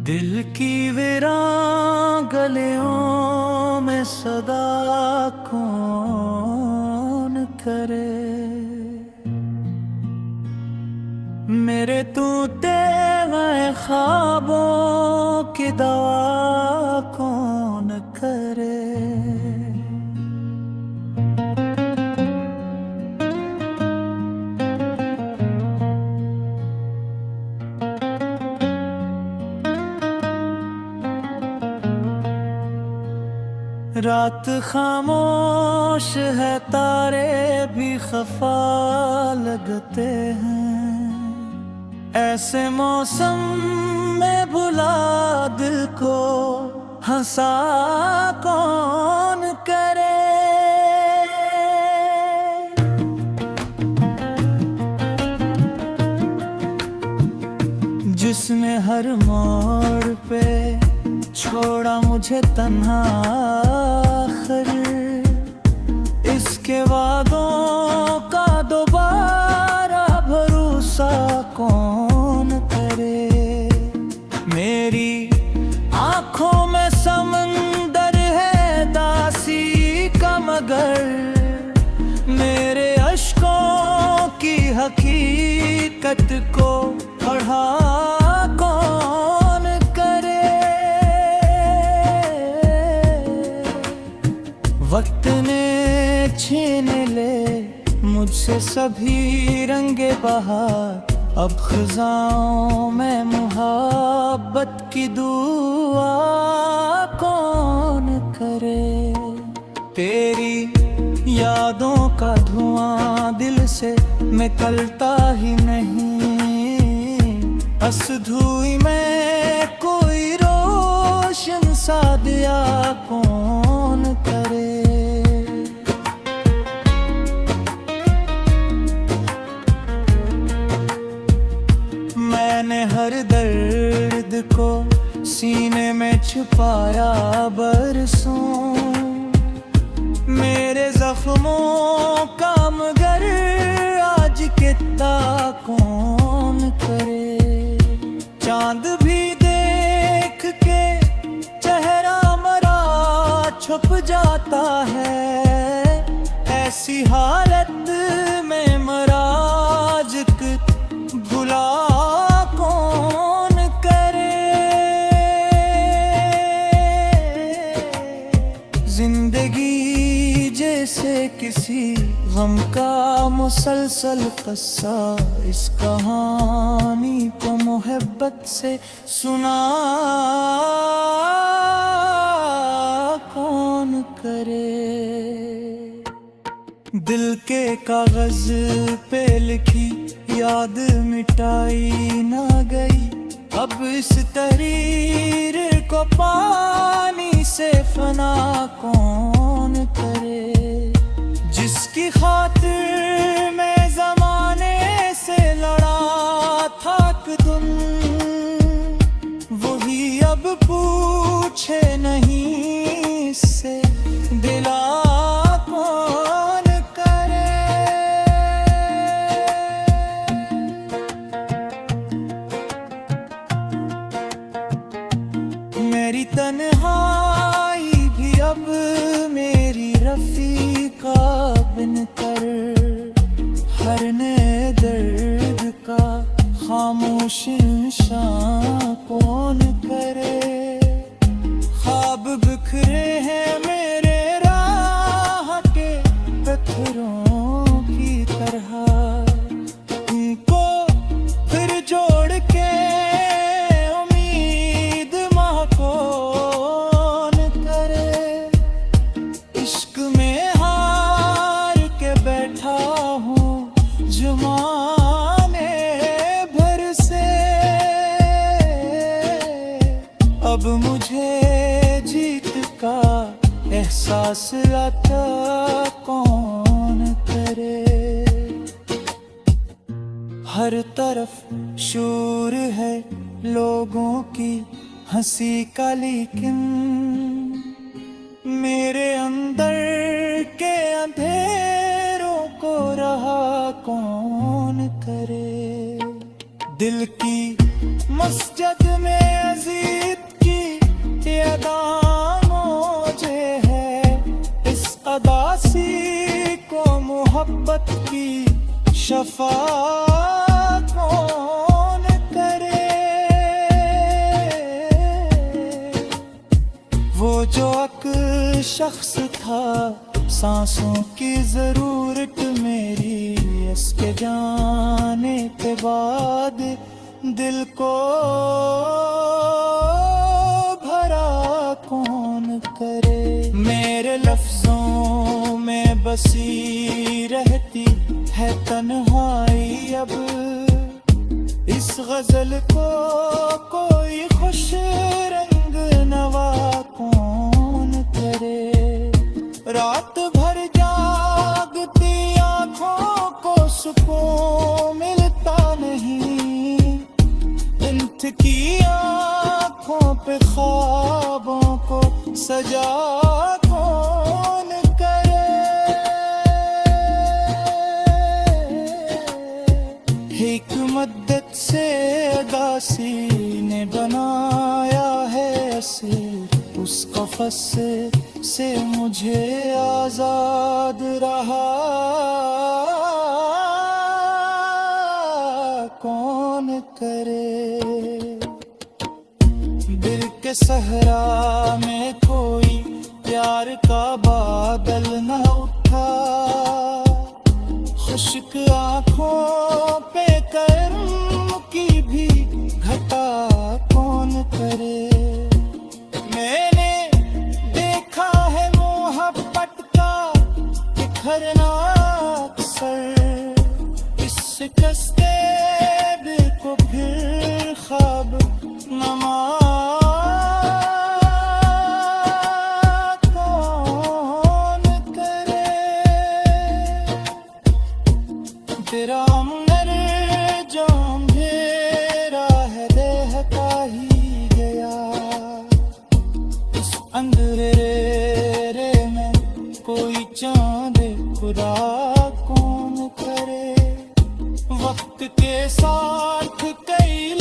दिल की वीरान गलियों में सदा कौन करे। मेरे तूते गए ख्वाबों की दवा कौन करे। रात खामोश है, तारे भी खफा लगते हैं। ऐसे मौसम में भुला दिल को हंसा कौन करे। जिसने हर मोड़ पे छोड़ा मुझे तन्हा, आखिर इसके वादों का दोबारा भरोसा कौन करे। मेरी आंखों में समंदर है दासी का, मगर मेरे अश्कों की हकीकत को पढ़ा कौन करे। वक्त ने छीन ले मुझसे सभी रंगे बहार, अब खिजाओं में मुहब्बत की दुआ कौन करे। तेरी यादों का धुआं दिल से निकलता ही नहीं, असधुई में कोई रोशन सा दिया कौन करे। मैंने हर दर्द को सीने में छुपाया बरसों, मेरे जख्मों का मगर आज कितना कौन करे। चांद भी देख के चेहरा मरा छुप जाता है, ऐसी हालत में मराज भुला कौन करे। जिंदगी जैसे किसी गम का मुसलसल किस्सा, इस कहानी को मोहब्बत से सुना कौन करे। दिल के कागज पे लिखी याद मिटाई ना गई, अब इस तहरीर को पानी से फना कौन करे। जिसकी खातिर मैं जमाने से लड़ा था तुम, वही अब पूछे नहीं इससे दिला कौन करे। मेरी तन्हाई भी अब मेरी रफीका बनकर, हर नए दर्द का खामोश इंसान कौन करे। ख्वाब बिखरे हैं मेरे राह के पत्थरों की तरह, उनको फिर जोड़ के उम्मीद माह कौन करे। इश्क में हार के बैठा हूँ ज़माने भर से, अब मुझे जीत का एहसास आता कौन करे। हर तरफ शोर है लोगों की हंसी का, लेकिन मेरे अंदर के अंधेरों को रहा कौन करे। दिल की मस्जिद में अजीत की अदा मुझे है, इस अदासी को मोहब्बत की शफाअत कौन करे। वो जो अक शख्स था सांसों की जरूरत मेरी, इसके जाने के बाद दिल को भरा कौन करे। मेरे लफ्जों में बसी रहती है तन्हाई, अब इस गजल को कोई खुश रंग नवा कौन करे। रात भर जागती आँखों को सुकून मिलता नहीं, इंत की आँखों पे ख्वाबों को सजा कौन करे। एक मद्दत से अदासी ने बनाया है असीर, उस कफस से मुझे आजाद रहा कौन करे। दिल के सहरा में कोई प्यार का बादल न उठा, खुश्क आँखों पे कर्म की भी घटा कौन करे। मैंने देखा है मोहब्बत का बिखरना अक्सर, इस शिकस्ते दिल को फिर ख्वाब नमा कौन करे। तेरा अमर जो अंधेरा है दहका ही गया, इस अंधेरे में कोई चांद खुदा कौन करे। वक्त के साथ कई